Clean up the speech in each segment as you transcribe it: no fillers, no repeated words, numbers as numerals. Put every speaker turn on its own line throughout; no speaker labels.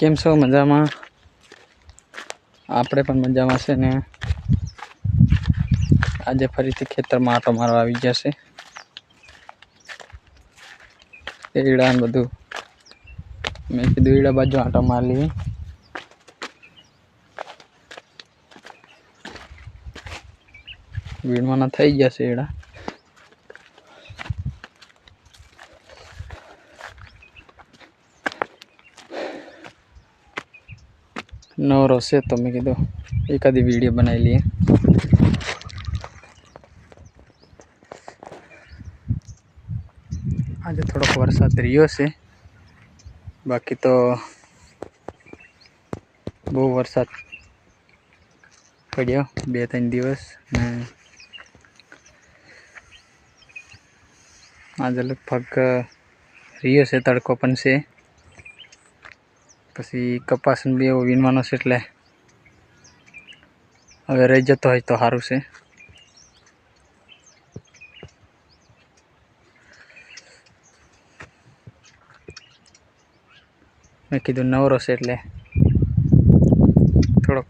કેમ છો? મજામાં? આપણે પણ મજામાં છે ને. આજે ફરીથી ખેતરમાં આંટો મારવા આવી ગયા છે. એડા ને બધું મેં કીધું એડા બાજુ આંટો મારી લઈએ. વીણવાના થઈ ગયા છે એડા. નવરો છે તો મેં કીધું એકાદી વિડીયો બનાવી લઈએ. આજે થોડોક વરસાદ રહ્યો છે, બાકી તો બહુ વરસાદ પડ્યો 2-3 દિવસ ને આજે લગભગ રહ્યો છે, તડકો પણ છે. પછી કપાસ બી એવો વીણવાનો છે એટલે હવે રહી જતો હોય તો સારું છે. મેં કીધું નવરો છે એટલે થોડોક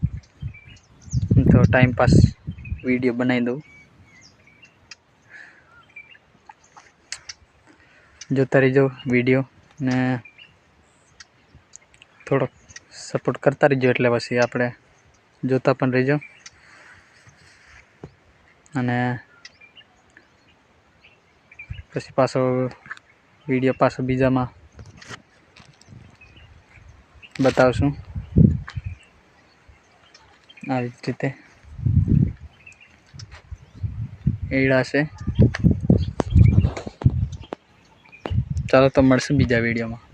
તો ટાઈમપાસ વિડીયો બનાવી દઉં. જોતા રહેજો વિડીયો ને થોડોક સપોર્ટ કરતા રહેજો એટલે પછી આપણે જોતા પણ રહેજો. અને પછી પાછો વિડીયો પાછો બીજામાં બતાવશું આવી જ રીતે. એડા છે. ચાલો તો મળશે બીજા વિડીયોમાં.